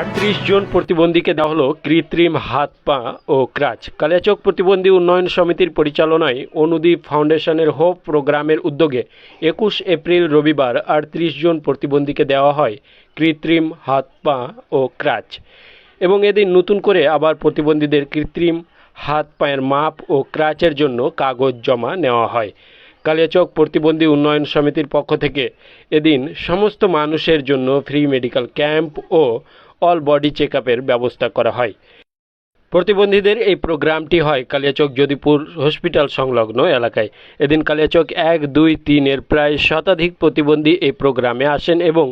38 জন প্রতিবন্ধীকে দেওয়া হলো কৃত্রিম হাত পা ও ক্রাচ। কালিয়াচক প্রতিবন্ধী উন্নয়ন সমিতির পরিচালনায় অনুদীপ ফাউন্ডেশনের হোপ প্রোগ্রামের উদ্যোগে 21 এপ্রিল রবিবার 38 জন প্রতিবন্ধীকে দেওয়া হয় কৃত্রিম হাত পা ও ক্রাচ এবং এদিন নতুন করে আবার প্রতিবন্ধীদের কৃত্রিম হাত পায়ের মাপ ও ক্রাচের জন্য কাগজ জমা নেওয়া হয়। কালিয়াচক প্রতিবন্ধী উন্নয়ন সমিতির পক্ষ থেকে এদিন সমস্ত মানুষের জন্য ফ্রি মেডিকেল ক্যাম্প ও অল বডি চেক আপের ব্যবস্থা করা হয়। প্রতিবন্ধীদের এই প্রোগ্রামটি হয় কালিয়াচক যদিপুর হসপিটাল সংলগ্ন এলাকায়। এদিন কালিয়াচক 1, 2, 3 এর প্রায় শতাধিক প্রতিবন্ধী এই প্রোগ্রামে আসেন এবং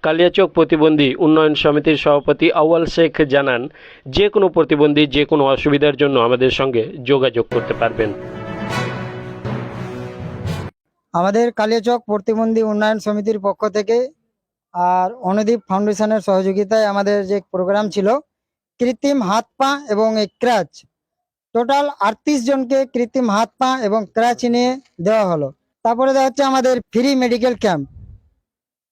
কালিয়াচক প্রতিবন্ধী উন্নয়ন সমিতির সভাপতি আউয়াল শেখ জানান, যে কোনো প্রতিবন্ধী যে কোনো অসুবিধার জন্য আমাদের সঙ্গে যোগাযোগ করতে পারবেন। আমাদের কালিয়াচক প্রতিবন্ধী উন্নয়ন সমিতির পক্ষ থেকে আর অনুদীপ ফাউন্ডেশনের সহযোগিতায় আমাদের যে প্রোগ্রাম ছিল কৃত্রিম হাত পা এবং এই ক্রাচ, টোটাল 38 জনকে কৃত্রিম হাত পা এবং ক্রাচ নিয়ে দেওয়া হলো। তারপরে দেওয়া হচ্ছে আমাদের ফ্রি মেডিকেল ক্যাম্প,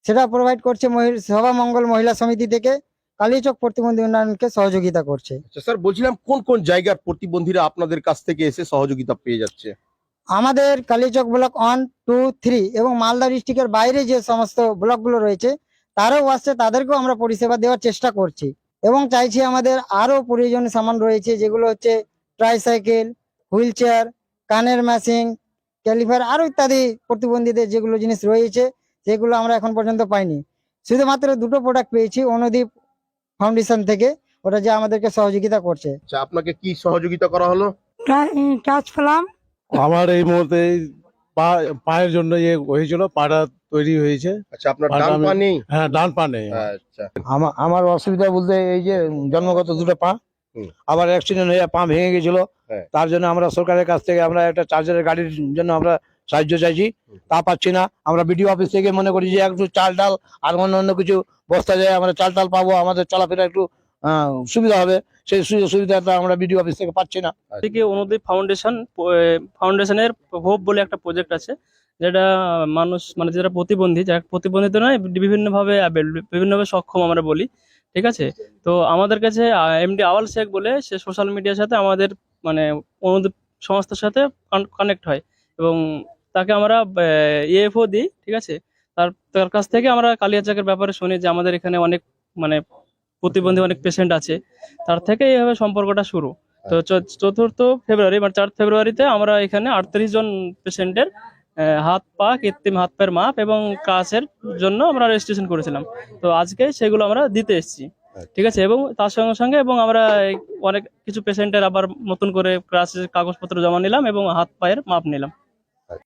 সেটা প্রোভাইড করছে সভা মঙ্গল মহিলা সমিতি থেকে কালিয়াচক প্রতিবন্ধী উন্নয়নকে সহযোগিতা করছে। আচ্ছা স্যার, বলছিলাম কোন কোন জায়গার প্রতিবন্ধীরা আপনাদের কাছ থেকে এসে সহযোগিতা পেয়ে যাচ্ছে? আমাদের কালিয়াচক ব্লক 1, 2, 3 এবং মালদা ডিস্ট্রিক্টের বাইরে যে সমস্ত ব্লকগুলো রয়েছে তারাও আসছে, তাদেরকেও আমরা পরিষেবা দেওয়ার চেষ্টা করছি এবং চাইছি আমাদের আরো প্রয়োজনীয় সামান রয়েছে, যেগুলো হচ্ছে ট্রাইসাইকেল, হুইল চেয়ার, কানের মেশিন, ক্যালিফার আরো ইত্যাদি প্রতিবন্ধীদের যেগুলো জিনিস রয়েছে সেগুলো আমরা এখন পর্যন্ত পাইনি। শুধুমাত্র দুটো প্রোডাক্ট পেয়েছি অনুদীপ ফাউন্ডেশন থেকে, ওটা যে আমাদেরকে সহযোগিতা করছে। আচ্ছা, আপনাকে কি সহযোগিতা করা হলো? টাচ ফ্লাম আমার এই মুহূর্তে পায়ের জন্য হয়েছিল, পাটা তৈরি হয়েছে। আচ্ছা, আপনার ডান পা নেই? হ্যাঁ, ডান পা নেই। আচ্ছা, আমার অসুবিধা বলতে এই যে জন্মগত দুটো পা, আবার অ্যাক্সিডেন্ট হয়ে পা ভেঙে গেছিল। তার জন্য আমরা সরকারের কাছ থেকে আমরা একটা চার্জারের গাড়ির জন্য আমরা সাহায্য চাইছি, তা পাচ্ছি না। আমরা বিডিও অফিস থেকে মনে করি যে একটু চাল ডাল আর অন্য কিছু বস্তা যায় আমরা চাল টাল পাবো, আমাদের চলাফেরা একটু সুবিধা হবে, সেই সুযোগ সুবিধাটা আমরা বিডিও অফিস থেকে পাচ্ছি না। থেকে অনুদীপ ফাউন্ডেশনের হোপ বলে একটা প্রজেক্ট আছে, যেটা মানুষ মানে যারা প্রতিবন্ধী, যারা প্রতিবন্ধী তো নয়, বিভিন্নভাবে সক্ষম আমরা বলি, ঠিক আছে। তো আমাদের কাছে এমডি আওয়াল শেখ বলে, সে সোশ্যাল মিডিয়ার সাথে আমাদের মানে অনুদীপ সংস্থার সাথে কানেক্ট হয় এবং তাকে আমরা ইএফও দিই, ঠিক আছে। তার কাছ থেকে আমরা কালিয়াচকের ব্যাপারে শুনি যে আমাদের এখানে অনেক মানে প্রতিবন্ধী অনেক পেশেন্ট আছে, তার থেকে এইভাবে সম্পর্কটা শুরু। তো 4 ফেব্রুয়ারি মানে 4 ফেব্রুয়ারিতে আমরা এখানে 38 জন পেশেন্টের হাত পা কৃত্রিম হাত পায়ের মাপ এবং কাচের জন্য আমরা রেজিস্ট্রেশন করেছিলাম। তো আজকে সেগুলো আমরা দিতে এসেছি, ঠিক আছে। এবং তার সঙ্গে সঙ্গে এবং আমরা অনেক কিছু পেশেন্টের আবার নতুন করে কাগজপত্র জমা নিলাম এবং হাত পায়ের মাপ নিলাম।